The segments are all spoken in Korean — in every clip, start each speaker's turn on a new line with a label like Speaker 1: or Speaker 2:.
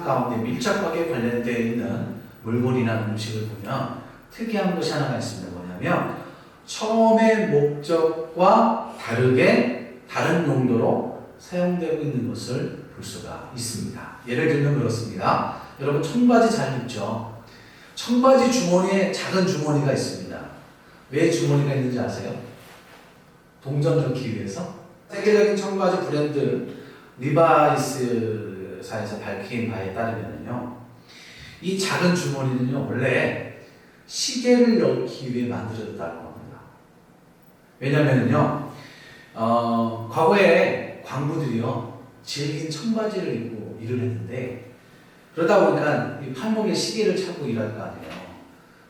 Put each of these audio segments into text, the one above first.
Speaker 1: 삶 가운데 밀접하게 관련되어 있는 물건이나 음식을 보면 특이한 것이 하나가 있습니다. 뭐냐면 처음의 목적과 다르게 다른 용도로 사용되고 있는 것을 볼 수가 있습니다. 예를 들면 그렇습니다. 여러분 청바지 잘 입죠? 청바지 주머니에 작은 주머니가 있습니다. 왜 주머니가 있는지 아세요? 동전 넣기 위해서. 세계적인 청바지 브랜드 리바이스사에서 밝힌 바에 따르면요, 이 작은 주머니는요 원래 시계를 넣기 위해 만들어졌다고 합니다. 왜냐면요 과거에 광부들이요 질긴 청바지를 입고 일을 했는데, 그러다 보니까 이 팔목에 시계를 차고 일할 거 아니에요.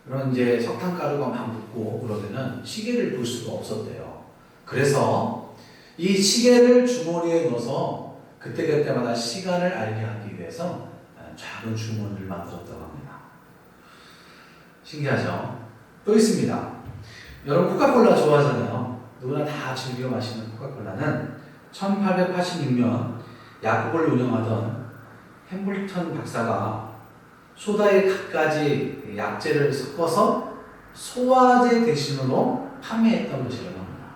Speaker 1: 그럼 이제 석탄가루가 막 묻고 그러면은 시계를 볼 수가 없었대요. 그래서 이 시계를 주머니에 넣어서 그때그때마다 시간을 알게 하기 위해서 작은 주머니를 만들었다고 합니다. 신기하죠? 또 있습니다. 여러분 코카콜라 좋아하잖아요. 누구나 다 즐겨 마시는 코카콜라는 1886년 약국을 운영하던 햄블턴 박사가 소다에 갖가지 약재를 섞어서 소화제 대신으로 판매했던 것이라고 합니다.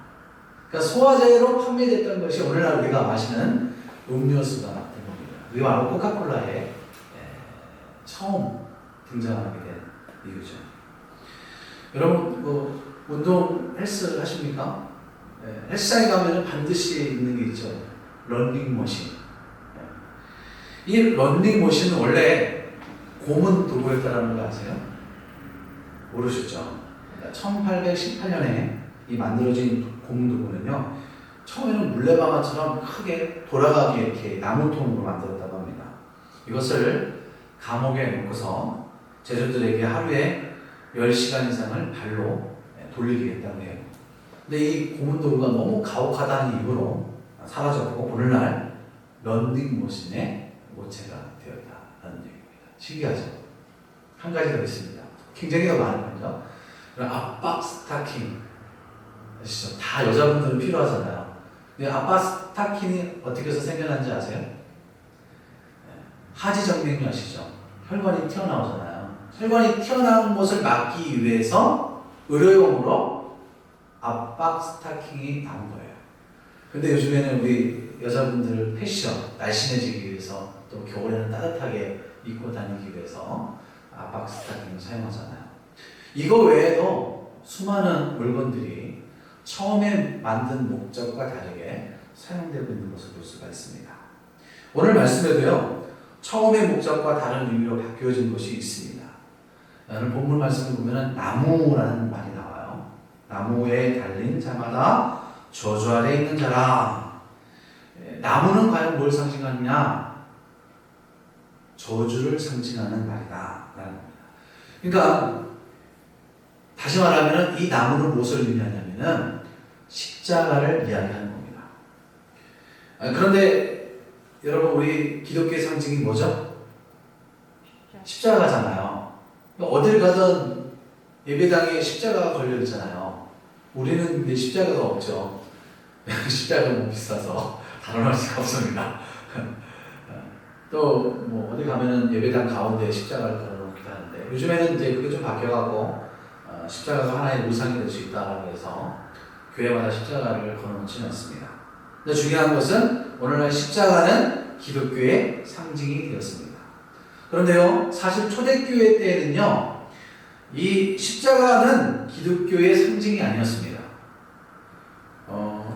Speaker 1: 그러니까 소화제로 판매됐던 것이 오늘날 우리가 마시는 음료수가 된 겁니다. 그게 바로 코카콜라에 처음 등장하게 된 이유죠. 여러분 운동 헬스 하십니까? 헬스장에 가면 반드시 있는 게 있죠. 런닝머신. 이 런닝머신은 원래 고문 도구였다는 거 아세요? 모르셨죠? 1818년에 이 만들어진 고문 도구는요, 처음에는 물레방아처럼 크게 돌아가게 이렇게 나무통으로 만들었다고 합니다. 이것을 감옥에 놓고서 제자들에게 하루에 10시간 이상을 발로 돌리게 했다고 해요. 근데 이 고문 도구가 너무 가혹하다는 이유로 사라졌고 오늘날 런닝머신의 모체가 되었다는 얘기입니다. 신기하죠? 한 가지 더 있습니다. 굉장히 더 많은 거죠. 압박 스타킹 아시죠? 다 여자분들은 필요하잖아요. 근데 압박 스타킹이 어떻게 해서 생겨난지 아세요? 하지정맥류 아시죠? 혈관이 튀어나오잖아요. 혈관이 튀어나온 것을 막기 위해서 의료용으로 압박 스타킹이 나온 거예요. 근데 요즘에는 우리 여자분들 패션, 날씬해지기 위해서 또 겨울에는 따뜻하게 입고 다니기 위해서 압박 스타킹을 사용하잖아요. 이거 외에도 수많은 물건들이 처음에 만든 목적과 다르게 사용되고 있는 것을 볼 수가 있습니다. 오늘 말씀에도요, 처음의 목적과 다른 의미로 바뀌어진 것이 있습니다. 오늘 본문 말씀을 보면 나무라는 말이 나와요. 나무에 달린 자마다 저주 아래 있는 자라. 나무는 과연 뭘 상징하느냐? 저주를 상징하는 말이다 라는 겁니다. 그러니까 다시 말하면 이 나무는 무엇을 의미하냐면 십자가를 이야기하는 겁니다. 그런데 여러분 우리 기독교의 상징이 뭐죠? 십자가잖아요. 어딜 가든 예배당에 십자가가 걸려 있잖아요. 우리는 근데 십자가가 없죠. 십자가가 너무 비싸서 단언할 수가 없습니다. 또 뭐 어디 가면은 예배당 가운데 십자가를 걸어놓기도 하는데, 요즘에는 이제 그게 좀 바뀌어가고 십자가가 하나의 우상이 될 수 있다라고 해서 교회마다 십자가를 걸어놓지는 않습니다. 근데 중요한 것은 오늘날 십자가는 기독교의 상징이 되었습니다. 그런데요, 사실 초대교회 때에는요, 이 십자가는 기독교의 상징이 아니었습니다.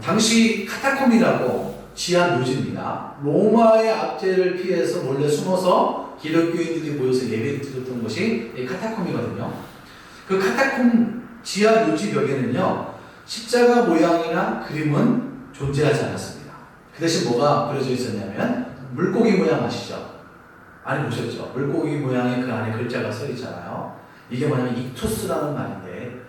Speaker 1: 당시 카타콤이라고 지하 묘지입니다. 로마의 압제를 피해서 몰래 숨어서 기독교인들이 모여서 예배를 드렸던 것이 이 카타콤이거든요. 그 카타콤 지하 묘지 벽에는요, 십자가 모양이나 그림은 존재하지 않았습니다. 그 대신 뭐가 그려져 있었냐면 물고기 모양 아시죠? 많이 보셨죠? 물고기 모양의 그 안에 글자가 써 있잖아요. 이게 뭐냐면 익투스라는 말인데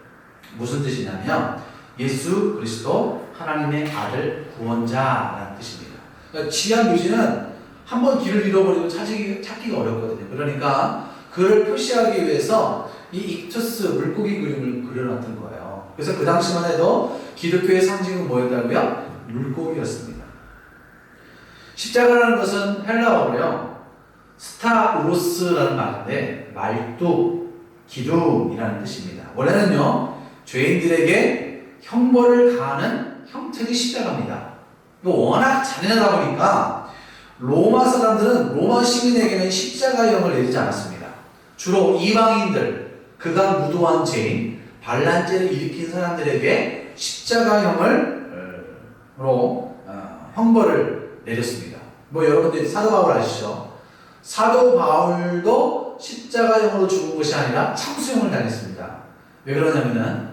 Speaker 1: 무슨 뜻이냐면 예수 그리스도 하나님의 아들 구원자라는 뜻입니다. 그러니까 지하 묘지는 한번 길을 잃어버리면 찾기가 어렵거든요. 그러니까 그를 표시하기 위해서 이 익투스 물고기 그림을 그려놨던 거예요. 그래서 그 당시만 해도 기독교의 상징은 뭐였다고요? 물고기였습니다. 십자가라는 것은 헬라어로요, 스타우로스라는 말인데 말뚝, 기둥이라는 뜻입니다. 원래는요 죄인들에게 형벌을 가하는 형틀이 십자가입니다. 이거 워낙 잔인하다 보니까 로마 사람들은 로마 시민에게는 십자가형을 내리지 않았습니다. 주로 이방인들, 그가 무도한 죄인, 반란죄를 일으킨 사람들에게 십자가형으로 형벌을 내렸습니다. 뭐 여러분들이 사도 바울 아시죠? 사도 바울도 십자가형으로 죽은 것이 아니라 참수형을 당했습니다. 왜 그러냐면은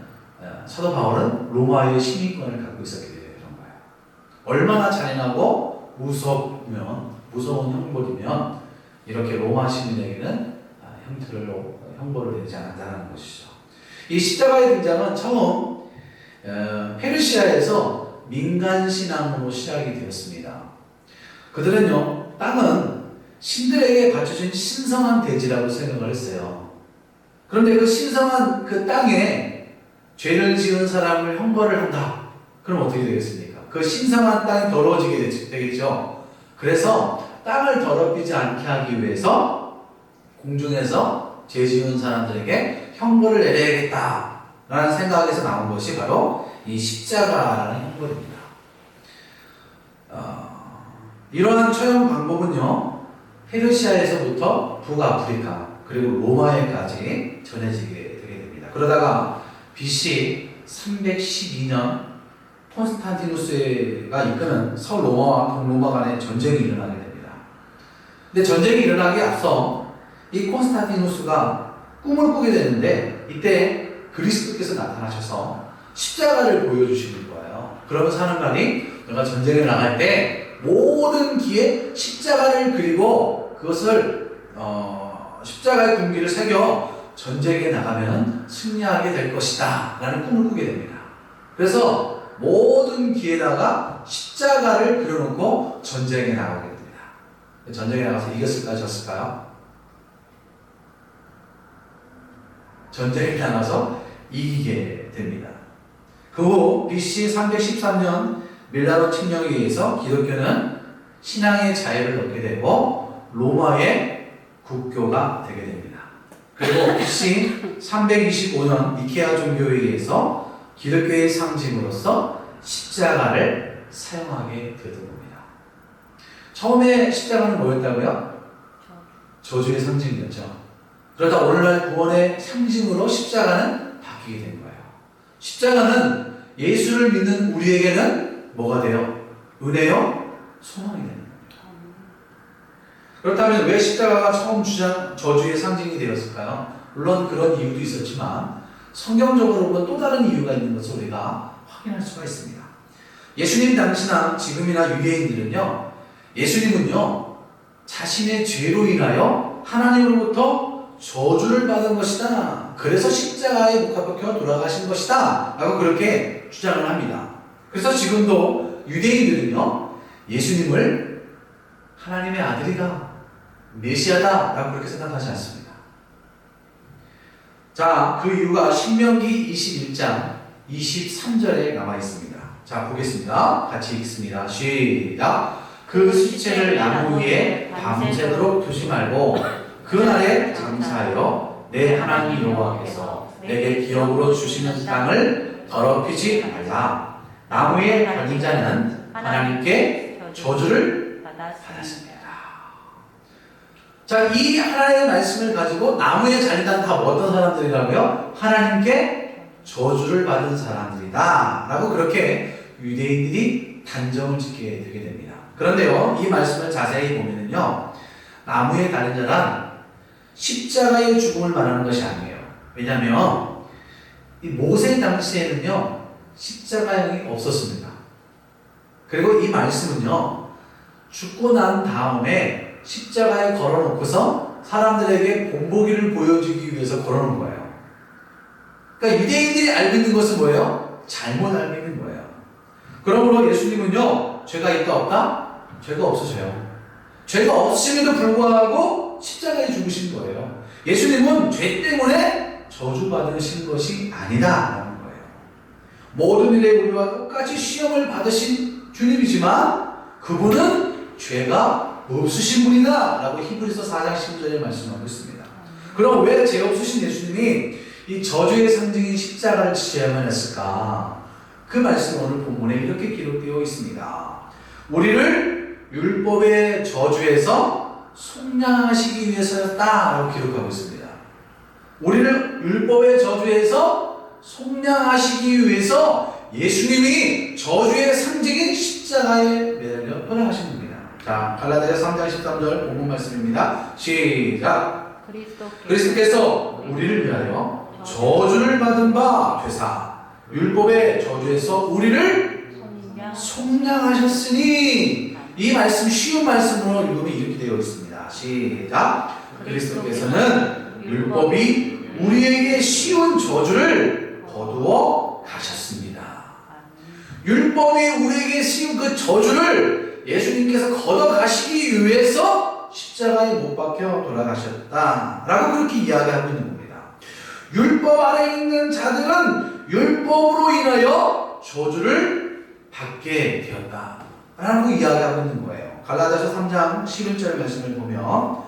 Speaker 1: 사도 바울은 로마의 시민권을 갖고 있었기 때문에 그런 거예요. 얼마나 잔인하고 무서운 형벌이면 이렇게 로마 시민에게는 형벌을 내지 않았다는 것이죠. 이 십자가의 등장은 처음 페르시아에서 민간 신앙으로 시작이 되었습니다. 그들은요 땅은 신들에게 바쳐진 신성한 대지라고 생각을 했어요. 그런데 그 신성한 그 땅에 죄를 지은 사람을 형벌을 한다. 그럼 어떻게 되겠습니까? 그 신성한 땅이 더러워지게 되겠죠. 그래서 땅을 더럽히지 않게 하기 위해서 공중에서 죄 지은 사람들에게 형벌을 내려야겠다라는 생각에서 나온 것이 바로 이 십자가라는 형벌입니다. 이러한 처형 방법은요 페르시아에서부터 북아프리카 그리고 로마에까지 전해지게 되게 됩니다. 그러다가 BC 312년 콘스탄티누스가 이끄는 서로마와 동로마 간의 전쟁이 일어나게 됩니다. 근데 전쟁이 일어나기 앞서 이 콘스탄티누스가 꿈을 꾸게 되는데 이때 그리스도께서 나타나셔서 십자가를 보여주시는 거예요. 그러면서 하는 말이 내가 전쟁에 나갈 때 모든 기에 십자가를 그리고 그것을 십자가의 군기를 새겨 전쟁에 나가면 승리하게 될 것이다 라는 꿈을 꾸게 됩니다. 그래서 모든 기에다가 십자가를 그려놓고 전쟁에 나가게 됩니다. 전쟁에 나가서 이겼을까요? 졌을까요? 전쟁에 나가서 이기게 됩니다. 그 후 BC 313년 밀라노 칙령에 의해서 기독교는 신앙의 자유를 얻게 되고 로마의 국교가 되게 됩니다. 그리고 BC 325년 니케아 종교에 의해서 기독교의 상징으로서 십자가를 사용하게 되던 겁니다. 처음에 십자가는 뭐였다고요? 저주의 상징이었죠. 그러다 오늘날 구원의 상징으로 십자가는 바뀌게 된 거예요. 십자가는 예수를 믿는 우리에게는 뭐가 돼요? 은혜요? 소망이 되는 겁니다. 그렇다면 왜 십자가가 처음 주장 저주의 상징이 되었을까요? 물론 그런 이유도 있었지만 성경적으로 보면 또 다른 이유가 있는 것을 우리가 확인할 수가 있습니다. 예수님 당시나 지금이나 유대인들은요, 예수님은요, 자신의 죄로 인하여 하나님으로부터 저주를 받은 것이다. 그래서 십자가에 못 박혀 돌아가신 것이다. 라고 그렇게 주장을 합니다. 그래서 지금도 유대인들은요, 예수님을 하나님의 아들이다, 메시아다. 라고 그렇게 생각하지 않습니다. 자, 그 이유가 신명기 21장 23절에 나와 있습니다. 자, 보겠습니다. 같이 읽습니다. 시작. 그 시체를 나무 위에 밤새도록 두지 말고 그날에 장사하여 내 하나님 여호와께서 내게 기업으로 주시는 땅을 더럽히지 말라. 나무에 달린 자는 하나님께 저주를 받았습니다. 자, 이 하나님의 말씀을 가지고 나무에 달린다는 다 어떤 사람들이라고요? 하나님께 저주를 받은 사람들이다 라고 그렇게 유대인들이 단정을 짓게 되게 됩니다. 그런데요, 이 말씀을 자세히 보면요, 나무에 달린 자란 십자가의 죽음을 말하는 것이 아니에요. 왜냐하면 이 모세 당시에는요, 십자가형이 없었습니다. 그리고 이 말씀은요, 죽고 난 다음에 십자가에 걸어놓고서 사람들에게 본보기를 보여주기 위해서 걸어놓은 거예요. 그러니까 유대인들이 알고 있는 것은 뭐예요? 잘못 알고 있는 거예요. 그러므로 예수님은요, 죄가 있다 없다? 죄가 없으세요. 죄가 없음에도 불구하고 십자가에 죽으신 거예요. 예수님은 죄 때문에 저주받으신 것이 아니다라는 거예요. 모든 일에 우리와 똑같이 시험을 받으신 주님이지만 그분은 죄가 없으신 분이다 라고 히브리서 4장 10절에 말씀하고 있습니다. 그럼 왜 죄 없으신 예수님이 이 저주의 상징인 십자가를 지셔야만 했을까? 그 말씀 오늘 본문에 이렇게 기록되어 있습니다. 우리를 율법의 저주에서 속량하시기 위해서였다 라고 기록하고 있습니다. 우리를 율법의 저주에서 속량하시기 위해서 예수님이 저주의 상징인 십자가에 매달려 돌아가신 겁니다. 자, 갈라디아서 3장 13절 본문 말씀입니다. 시작. 그리스도께서 우리를 위하여 저주를 받은 바 되사 율법의 저주에서 우리를 속량하셨으니, 이 말씀 쉬운 말씀으로 읽으면 이렇게 되어 있습니다. 시작. 그리스도께서는 율법이 우리에게 쉬운 저주를 거두어 가셨습니다. 율법이 우리에게 쉬운 그 저주를 예수님께서 걷어가시기 위해서 십자가에 못 박혀 돌아가셨다 라고 그렇게 이야기하고 있는 겁니다. 율법 아래 있는 자들은 율법으로 인하여 저주를 받게 되었다 라고 이야기하고 있는 거예요. 갈라디아서 3장 11절 말씀을 보면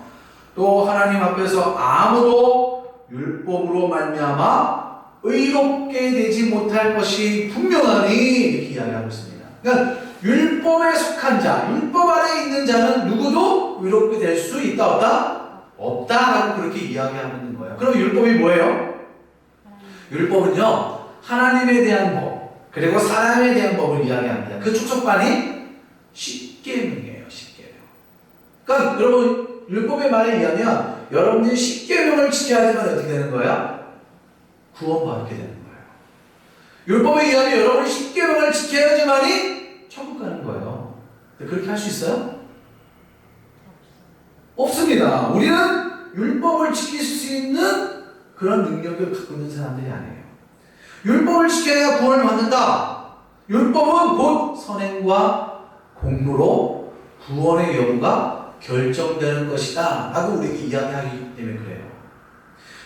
Speaker 1: 또 하나님 앞에서 아무도 율법으로 말미암아 의롭게 되지 못할 것이 분명하니 이렇게 이야기하고 있습니다. 그러니까 율법에 속한 자, 율법 아래 있는 자는 누구도 의롭게 될 수 있다 없다? 없다라고 그렇게 이야기하고 있는 거예요. 그럼 율법이 뭐예요? 율법은요, 하나님에 대한 법 그리고 사람에 대한 법을 이야기합니다. 그 축소판이 십계명이에요. 십계명. 그러니까 여러분 율법의 말에 의하면 여러분들이 십계명을 지켜야지만 어떻게 되는 거야? 구원받게 되는 거예요. 율법에 의하면 여러분이 십계명을 지켜야지만이 천국 가는 거예요. 그렇게 할 수 있어요? 없습니다. 우리는 율법을 지킬 수 있는 그런 능력을 갖고 있는 사람들이 아니에요. 율법을 지켜야 구원을 받는다. 율법은 곧 선행과 공로로 구원의 여부가 결정되는 것이다 라고 우리에게 이야기하기 때문에 그래요.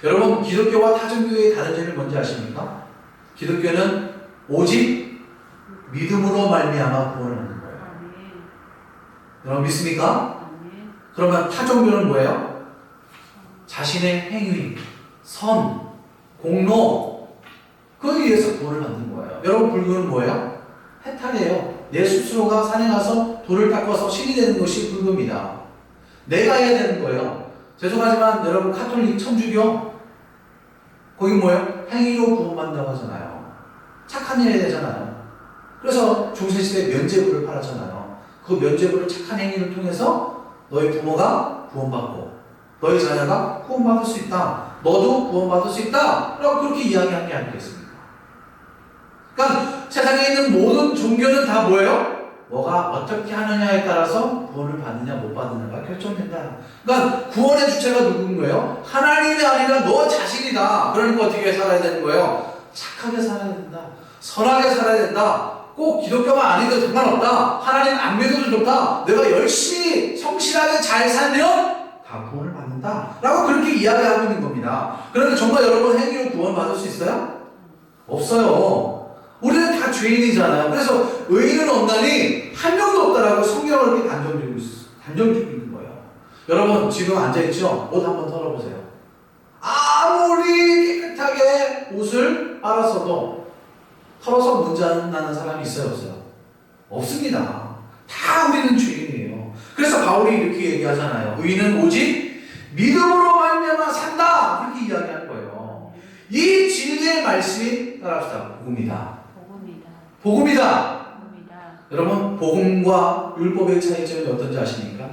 Speaker 1: 여러분 기독교와 타종교의 다른 점이 뭔지 아십니까? 기독교는 오직 믿음으로 말미암아 구원을 얻는 거예요. 여러분 믿습니까? 그러면 타종교는 뭐예요? 자신의 행위, 선, 공로, 그에 의해서 구원을 받는 거예요. 여러분 불교는 뭐예요? 해탈이에요. 내 스스로가 산에 가서 돌을 닦아서 신이 되는 것이 불교입니다. 내가 해야 되는 거예요. 죄송하지만 여러분 카톨릭, 천주교 거기 뭐예요? 행위로 구원받는다고 하잖아요. 착한 일 해야 되잖아요. 그래서 중세시대 면죄부를 팔았잖아요. 그 면죄부를 착한 행위를 통해서 너희 부모가 구원받고 너희 자녀가 구원받을 수 있다. 너도 구원받을 수 있다. 라고 그렇게 이야기한 게 아니겠습니까? 그러니까 세상에 있는 모든 종교는 다 뭐예요? 너가 어떻게 하느냐에 따라서 구원을 받느냐 못 받느냐가 결정된다. 그러니까 구원의 주체가 누군 거예요? 하나님이 아니라 너 자신이다. 그러니까 어떻게 살아야 되는 거예요? 착하게 살아야 된다. 선하게 살아야 된다. 꼭 기독교가 아니어도 상관없다. 하나님 안 믿어도 좋다. 내가 열심히 성실하게 잘 살면 다 구원을 받는다 라고 그렇게 이야기하고 있는 겁니다. 그런데 정말 여러분 행위로 구원 받을 수 있어요? 없어요. 우리는 다 죄인이잖아요. 그래서 의인은 없나니 한 명도 없다라고 성경을 이렇게 단정지고 있는 거예요. 여러분 지금 앉아있죠? 옷 한번 털어보세요. 아무리 깨끗하게 옷을 빨았어도 털어서 문제 안 나는 사람이 있어요? 없어요? 없습니다. 다 우리는 죄인이에요. 그래서 바울이 이렇게 얘기하잖아요. 의인은 오직 믿음으로 말미암아 산다. 이렇게 이야기할 거예요. 이 진리의 말씀이 따라합시다. 복음이다. 복음이다. 여러분 복음과 율법의 차이점이 어떤지 아십니까?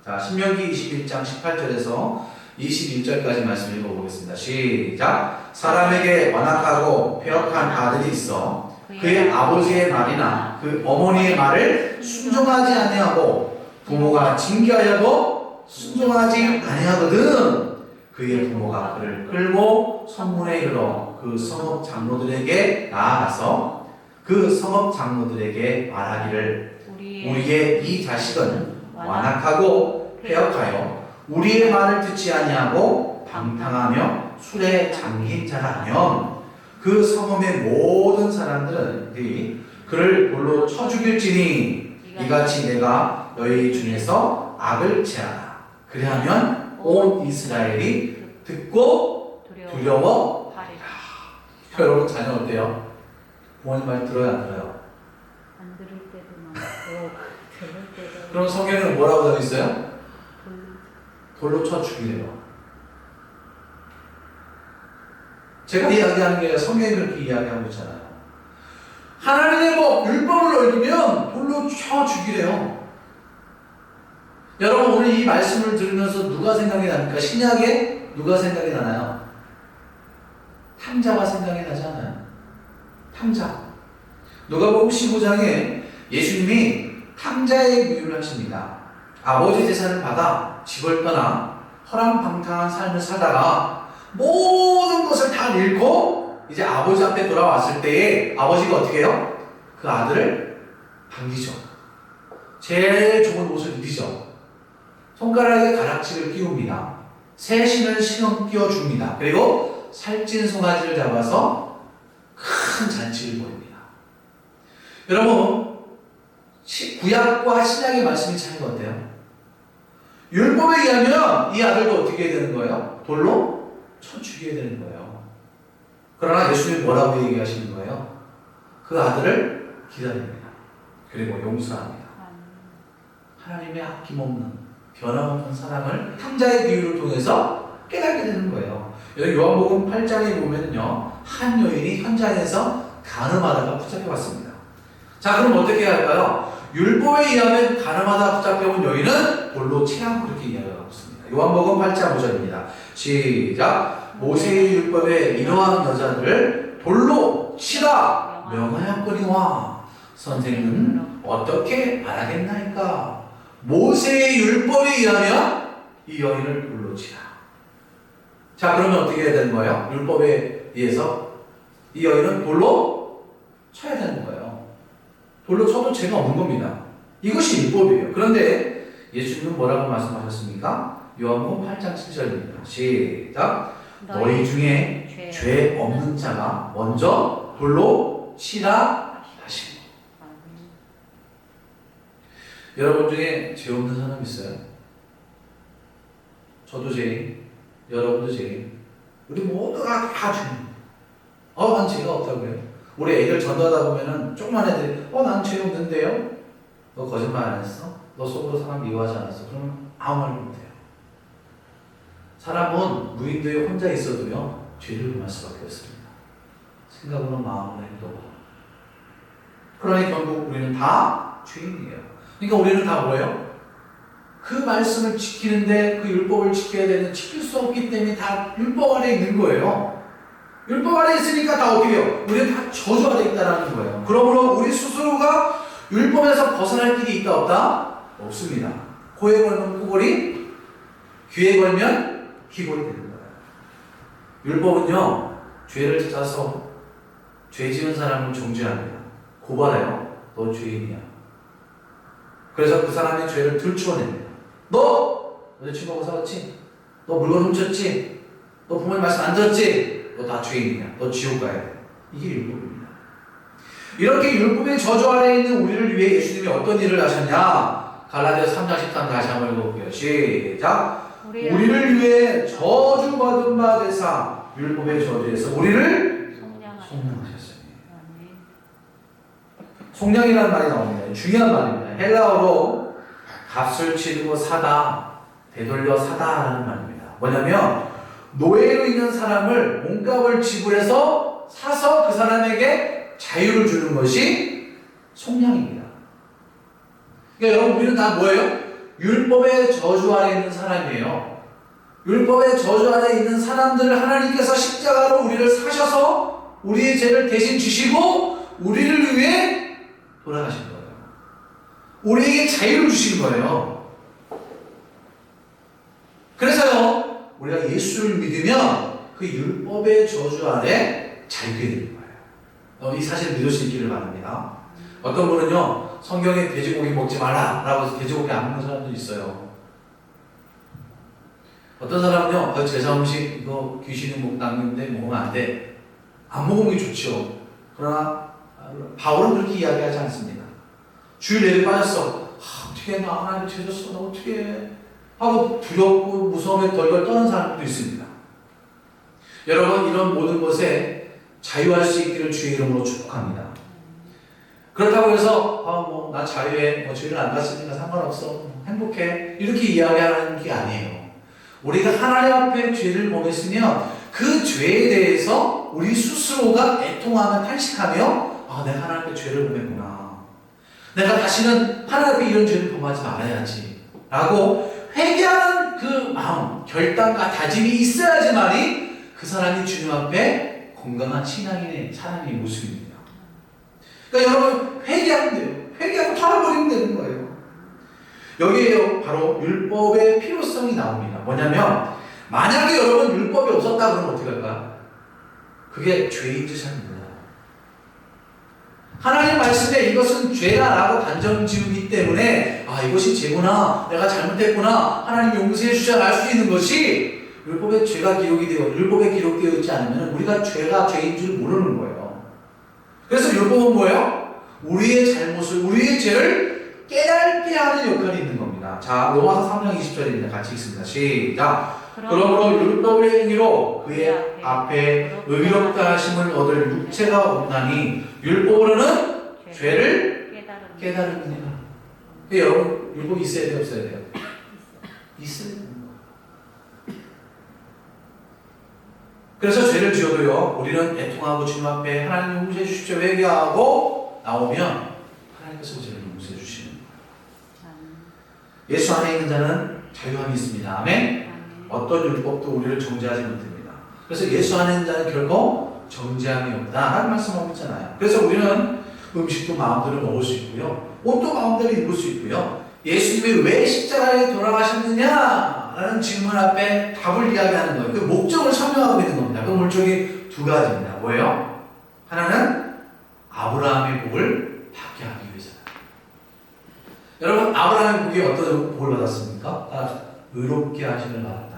Speaker 1: 자, 신명기 21장 18절에서 21절까지 말씀 읽어보겠습니다. 시작. 사람에게 완악하고 패역한 아들이 있어 그의 아버지의 말이나 그 어머니의 말을 순종하지 아니하고 부모가 징계하여도 순종하지 아니하거든 그의 부모가 그를 끌고 성문에 이르러 그 성읍 장로들에게 나아가서 그 성읍 장로들에게 말하기를 우리의 이 자식은 완악하고 패역하여 우리의 말을 듣지 아니하고 방탕하며 술에 잠긴 자라면 그 성읍의 모든 사람들이 그를 돌로 쳐 죽일지니 이같이 내가 너희 중에서 악을 제하라. 그리하면 온 이스라엘이 듣고 두려워하리라. 여러분 자녀 어때요? 부모님 말 들어요, 안 들어요?
Speaker 2: 안 들을 때도 많고 들을 때도.
Speaker 1: 그럼 성경에는 뭐라고 되어 있어요? 돌로 쳐 죽이래요. 제가 이야기하는 게 성경이 그렇게 이야기하고 있잖아요. 하나님의 법, 율법을 어기면 돌로 쳐 죽이래요. 여러분 오늘 이 말씀을 들으면서 누가 생각이 납니까? 신약에 누가 생각이 나나요? 탕자가 생각이 나지 않아요? 탕자. 누가복음 15장에 예수님이 탕자의 비유를 하십니다. 아버지 재산을 받아 집을 떠나 허랑방탕한 삶을 살다가 모든 것을 다 잃고 이제 아버지 앞에 돌아왔을 때에 아버지가 어떻게 해요? 그 아들을 반기죠. 제일 좋은 옷을 입히죠. 손가락에 가락지를 끼웁니다. 새 신을 끼워줍니다. 그리고 살찐 송아지를 잡아서 큰 잔치를 벌입니다. 여러분 구약과 신약의 말씀이 차이가 어때요? 율법에 의하면 이 아들도 어떻게 해야 되는 거예요? 돌로 쳐 죽여야 되는 거예요. 그러나 예수님이 뭐라고 얘기하시는 거예요? 그 아들을 기다립니다. 그리고 용서합니다. 하나님의 아낌없는 변함없는 사랑을 탕자의 비유를 통해서 깨닫게 되는 거예요. 여기 요한복음 8장에 보면요, 한 여인이 현장에서 간음하다가 붙잡혀왔습니다. 자, 그럼 어떻게 해야 할까요? 율법에 의하면 간음하다 붙잡혀온 여인은 돌로 치라고 그렇게 이야기하고 있습니다. 요한복음 8장 5절입니다. 시작. 모세의 율법에 이러한 여자들을 돌로 치라 명하였거니와 선생은 어떻게 말하겠나이까? 모세의 율법에 의하면 이 여인을 돌로 치라. 자, 그러면 어떻게 해야 되는 거예요? 율법에 의해서 이 여인은 돌로 쳐야 되는 거예요. 돌로 쳐도 죄가 없는 겁니다. 이것이 율법이에요. 그런데 예수님은 뭐라고 말씀하셨습니까? 요한복음 8장 7절입니다. 시작. 너희 중에 죄 없는 자가 먼저 돌로 치라 하시고. 여러분 중에 죄 없는 사람 있어요? 저도 죄인, 여러분도 죄인. 우리 모두가 다 죄인. 난 죄가 없다고요? 우리 애들 전도하다 보면은 조그만 애들이 난 죄 없는데요? 너 거짓말 안 했어? 너 속으로 사람 미워하지 않았어? 그러면 아무 말도 못해요. 사람은 무인도에 혼자 있어도요 죄를 범할 수밖에 없습니다. 생각으로 마음으로 행동으로. 그러니 결국 우리는 다 죄인이에요. 그러니까 우리는 다 뭐예요? 그 말씀을 지키는데 그 율법을 지켜야 되는 지킬 수 없기 때문에 다 율법 아래 있는 거예요. 율법 아래 있으니까 다 어떻게 해요? 우리는 다 저주 아래 있다라는 거예요. 그러므로 우리 스스로가 율법에서 벗어날 길이 있다 없다? 없습니다. 코에 걸면 코골이, 귀에 걸면 귀골이 되는 거예요. 율법은요 죄를 찾아서 죄 지은 사람을 정죄합니다. 고발해요. 너 죄인이야. 그래서 그 사람의 죄를 들추어냅니다. 너 여자친구하고 싸웠지? 너 물건 훔쳤지? 너 부모님 말씀 안 들었지? 너 다 죄인이야. 너 지옥 가야 돼. 이게 율법입니다. 이렇게 율법의 저주 아래에 있는 우리를 위해 예수님이 어떤 일을 하셨냐? 갈라디아서 3장 13 다시 한번 읽어볼게요. 시작. 우리를 위해 저주받은 바 되사 율법의 저주에서 우리를 속량하셨으니. 속량이라는 말이 나옵니다. 중요한 말입니다. 헬라어로 값을 치르고 사다, 되돌려 사다라는 말입니다. 뭐냐면 노예로 있는 사람을 몸값을 지불해서 사서 그 사람에게 자유를 주는 것이 속량입니다. 그러니까 여러분 우리는 다 뭐예요? 율법의 저주 아래 있는 사람이에요. 율법의 저주 아래 있는 사람들을 하나님께서 십자가로 우리를 사셔서 우리의 죄를 대신 주시고 우리를 위해 돌아가신 거예요. 우리에게 자유를 주신 거예요. 그래서요 우리가 예수를 믿으면 그 율법의 저주 아래 자유게 되는 거예요. 이 사실을 믿을 수 있기를 바랍니다. 어떤 분은요 성경에 돼지고기 먹지 말라 라고 해서 돼지고기 안 먹는 사람도 있어요. 어떤 사람은요 제사 음식 이거 귀신이 먹는데 먹으면 안 돼. 안 먹으면 게 좋죠. 그러나 바울은 그렇게 이야기하지 않습니다. 주일 내내 빠졌어. 어떻게 나 하나님 죄졌어 나 어떻게 해? 하고 두렵고 무서움에 덜덜 떠는 사람들도 있습니다. 여러분 이런 모든 것에 자유할 수 있기를 주의 이름으로 축복합니다. 그렇다고 해서 나 자유해 죄를 안 갔으니까 상관없어 행복해 이렇게 이야기하는 게 아니에요. 우리가 하나님 앞에 죄를 범했으면 그 죄에 대해서 우리 스스로가 애통하며 탄식하며 내가 하나님 앞에 죄를 범했구나. 내가 다시는 하나님 앞에 이런 죄를 범하지 말아야지 라고 회개하는 그 마음, 결단과 다짐이 있어야지만이 그 사람이 주님 앞에 건강한 신앙인의 사람의 모습입니다. 그러니까 여러분 회개하면 돼요. 회개하고 털어버리면 되는 거예요. 여기에 바로 율법의 필요성이 나옵니다. 뭐냐면 만약에 여러분 율법이 없었다 그러면 어떻게 할까? 그게 죄인지 잘 몰라요. 하나님 말씀에 이것은 죄다라고 단정지우기 때문에 이것이 죄구나 내가 잘못했구나 하나님 용서해 주자 알 수 있는 것이 율법에 죄가 기록이 되어 율법에 기록되어 있지 않으면 우리가 죄가 죄인 줄 모르는 거예요. 그래서 율법은 뭐예요? 우리의 잘못을 우리의 죄를 깨닫게 하는 역할이 있는 겁니다. 자 로마서 3장 20절입니다. 같이 읽습니다. 시작. 그러므로 율법의 행위로 그의 앞에 의롭다 하심을 얻을 육체가 없나니 율법으로는 죄를 깨달음이니라. 여러분 율법이 있어야 돼요? 없어야 돼요? 있어야 돼요. 그래서 죄를 지어도요 우리는 애통하고 주님 앞에 하나님 용서해 주십시오 회개하고 나오면 하나님께서 죄를 용서해 주시는 거예요. 예수 안에 있는 자는 자유함이 있습니다. 아멘. 어떤 율법도 우리를 정죄하지 못합니다. 그래서 예수 안에 있는 자는 결코 정죄함이 없다라는 말씀하고 있잖아요. 그래서 우리는 음식도 마음대로 먹을 수 있고요. 옷도 마음대로 입을 수 있고요. 예수님이 왜 십자가에 돌아가셨느냐라는 질문 앞에 답을 이야기하는 거예요. 그 목적을 설명하고 있는 겁니다. 그 목적이 두 가지입니다. 뭐예요? 하나는 아브라함의 복을 받게 하기 위해서다. 여러분 아브라함의 복이 어떤 복을 받았습니까? 의롭게 하심을 받았다.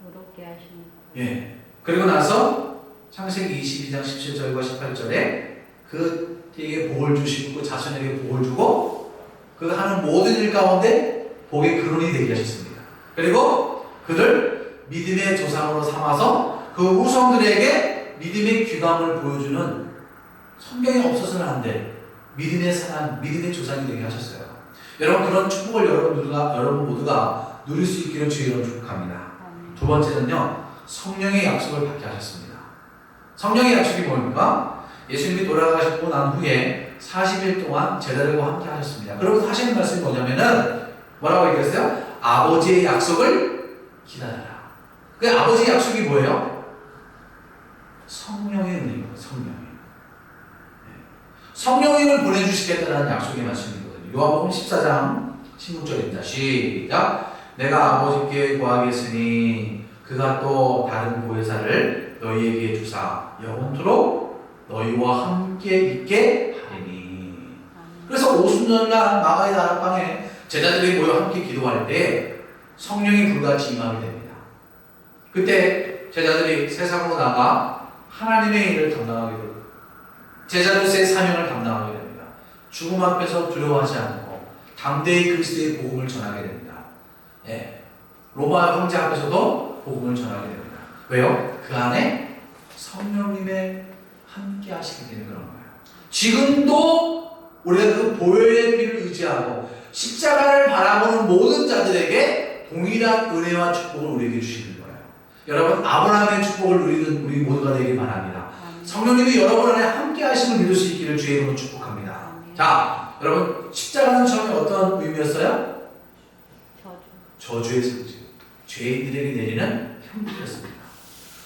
Speaker 2: 의롭게 하시는
Speaker 1: 예. 그리고 나서 창세기 22장 17절과 18절에 그에게 복을 주시고 그 자손에게 복을 주고 그 하는 모든 일 가운데 복의 근원이 되게 하셨습니다. 그리고 그들 믿음의 조상으로 삼아서 그 후손들에게 믿음의 귀감을 보여주는 성경에 없어서는 안 돼. 믿음의 사람, 믿음의 조상이 되게 하셨어요. 여러분 그런 축복을 여러분 모두가 누릴 수 있기를 주의로 축복합니다. 두 번째는요, 성령의 약속을 받게 하셨습니다. 성령의 약속이 뭡니까? 예수님이 돌아가시고 난 후에 40일 동안 제자들과 함께 하셨습니다. 그러면서 하시는 말씀이 뭐냐면은 뭐라고 얘기했어요? 아버지의 약속을 기다려라. 그 아버지의 약속이 뭐예요? 성령의 은혜입니다. 성령님을 보내주시겠다는 약속의 말씀이거든요. 요한복음 14장 16절입니다. 시작. 내가 아버지께 구하겠으니 그가 또 다른 보혜사를 너희에게 주사 영원토록 너희와 함께 있게 하리니. 그래서 오순절날 마가의 다락방에 제자들이 모여 함께 기도할 때 성령이 불같이 임하게 됩니다. 그때 제자들이 세상으로 나가 하나님의 일을 감당하게 됩니다. 제자로서의 사명을 감당하게 됩니다. 죽음 앞에서 두려워하지 않고 담대히 그리스도의 복음을 전하게 됩니다. 예. 로마 황제 앞에서도 복음을 전하게 됩니다. 왜요? 그 안에 성령님의 함께 하시게 되는 그런 거예요. 지금도 우리가 그 보혈의 피를 의지하고 십자가를 바라보는 모든 자들에게 동일한 은혜와 축복을 우리에게 주시는 거예요. 여러분 아브라함의 축복을 누리는 우리 모두가 되길 바랍니다. 성령님이 여러분 안에 함께 하심을 믿을 수 있기를 주의 이름으로 축복합니다. 자, 여러분 십자가는 처음에 어떤 의미였어요? 저주의 상징. 죄인들에게 내리는 형벌이었습니다.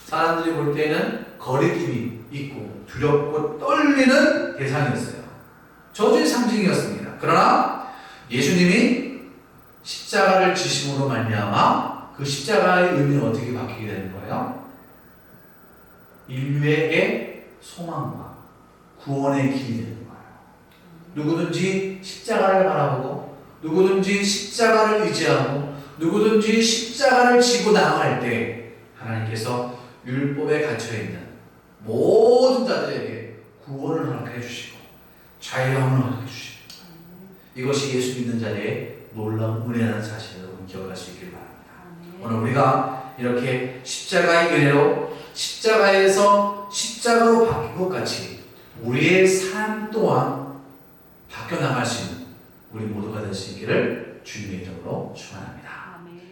Speaker 1: 사람들이 볼 때는 거리낌이 있고 두렵고 떨리는 대상이었어요. 저주의 상징이었습니다. 그러나 예수님이 십자가를 지심으로 말미암아 그 십자가의 의미는 어떻게 바뀌게 되는 거예요? 인류에게 소망과 구원의 길이 되는 거예요. 누구든지 십자가를 바라보고 누구든지 십자가를 의지하고 누구든지 십자가를 지고 나아갈 때 하나님께서 율법에 갇혀있는 모든 자들에게 구원을 허락해 주시고 자유함을 허락해 주시고 이것이 예수 믿는 자리에 놀라운 은혜라는 사실을 여러분 기억할 수 있기를 바랍니다.
Speaker 2: 아멘.
Speaker 1: 오늘 우리가 이렇게 십자가의 은혜로 십자가에서 십자가로 바뀐 것 같이 우리의 삶 또한 바뀌어 나갈 수 있는 우리 모두가 될 수 있기를 주님의 이름으로 축원합니다.
Speaker 2: 아멘.